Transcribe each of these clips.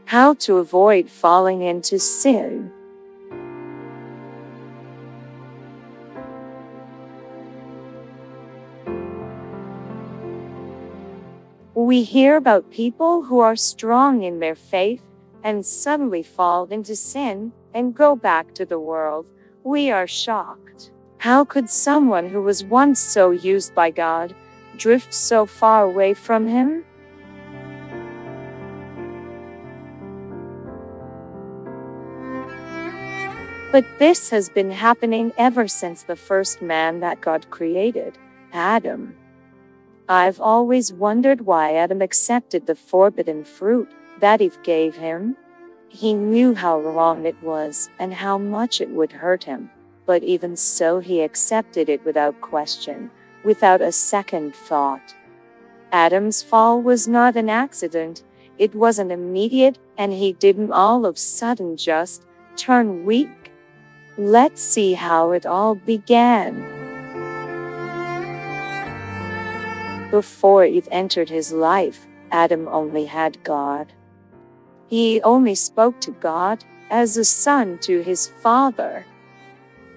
How to avoid falling into sin. We hear about people who are strong in their faith and suddenly fall into sin and go back to the world. We are shocked. How could someone who was once so used by God drift so far away from Him? But this has been happening ever since the first man that God created, Adam. I've always wondered why Adam accepted the forbidden fruit that Eve gave him. He knew how wrong it was and how much it would hurt him, but even so he accepted it without question, without a second thought. Adam's fall was not an accident, it wasn't immediate, and he didn't all of a sudden just turn weak. Let's see how it all began. Before Eve entered his life, Adam only had God. He only spoke to God as a son to his father.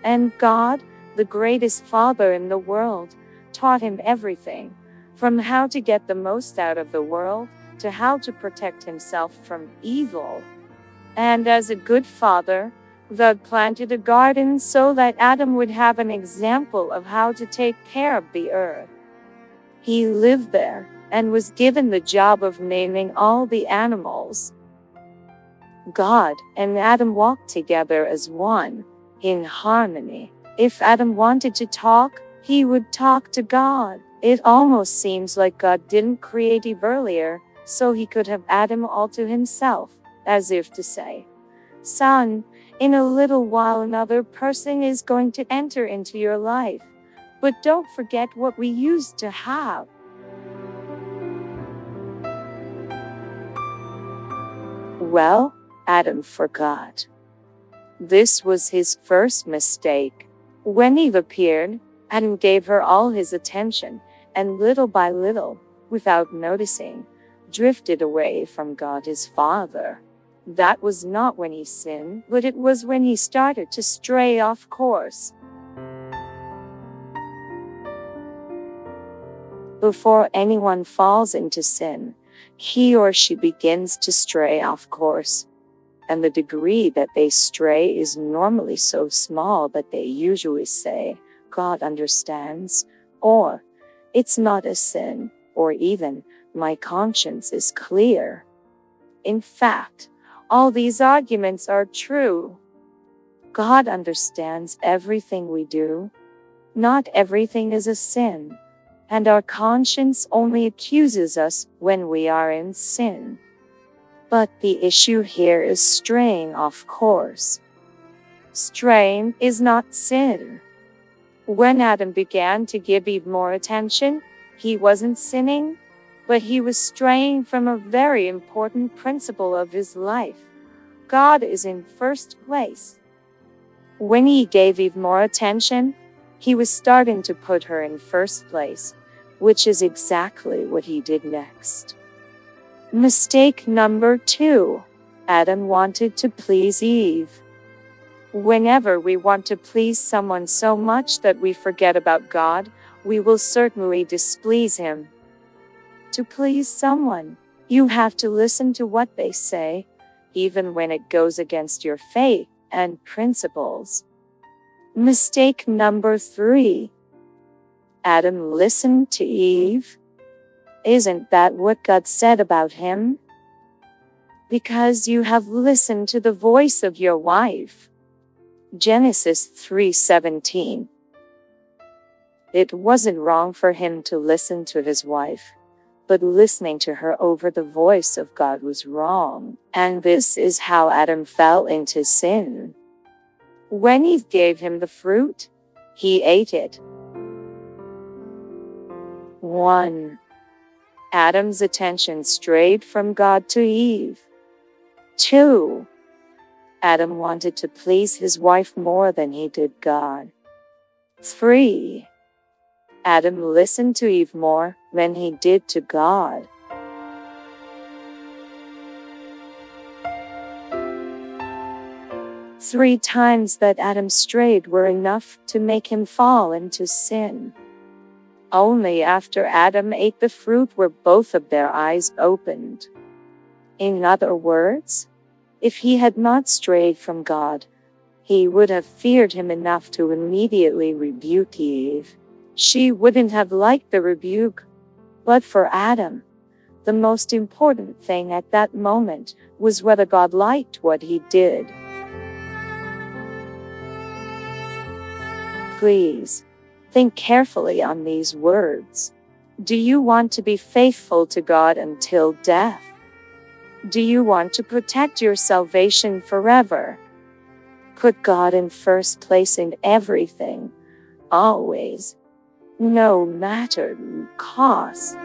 And God, the greatest father in the world, taught him everything, from how to get the most out of the world, to how to protect himself from evil. And as a good father, God planted a garden so that Adam would have an example of how to take care of the earth. He lived there and was given the job of naming all the animals. God and Adam walked together as one, in harmony. If Adam wanted to talk, he would talk to God. It almost seems like God didn't create Eve earlier, so he could have Adam all to himself, as if to say, "Son, in a little while another person is going to enter into your life. But don't forget what we used to have." Well, Adam forgot. This was his first mistake. When Eve appeared, Adam gave her all his attention, and little by little, without noticing, drifted away from God his Father. That was not when he sinned, but it was when he started to stray off course. Before anyone falls into sin, he or she begins to stray off course. And the degree that they stray is normally so small that they usually say, "God understands," or "It's not a sin," or even, "My conscience is clear." In fact, all these arguments are true. God understands everything we do. Not everything is a sin. And our conscience only accuses us when we are in sin. But the issue here is straying off course. Straying is not sin. When Adam began to give Eve more attention, he wasn't sinning, but he was straying from a very important principle of his life. God is in first place. When he gave Eve more attention, he was starting to put her in first place, which is exactly what he did next. Mistake number 2. Adam wanted to please Eve. Whenever we want to please someone so much that we forget about God, we will certainly displease him. To please someone, you have to listen to what they say, even when it goes against your faith and principles. Mistake number 3. Adam listened to Eve. Isn't that what God said about him? Because you have listened to the voice of your wife. Genesis 3:17. It wasn't wrong for him to listen to his wife, but listening to her over the voice of God was wrong, and this is how Adam fell into sin. When Eve gave him the fruit, he ate it. 1. Adam's attention strayed from God to Eve. 2. Adam wanted to please his wife more than he did God. 3. Adam listened to Eve more than he did to God. 3 times that Adam strayed were enough to make him fall into sin. Only after Adam ate the fruit were both of their eyes opened. In other words, if he had not strayed from God, he would have feared him enough to immediately rebuke Eve. She wouldn't have liked the rebuke. But for Adam, the most important thing at that moment was whether God liked what he did. Please, think carefully on these words. Do you want to be faithful to God until death? Do you want to protect your salvation forever? Put God in first place in everything, always, no matter the cost.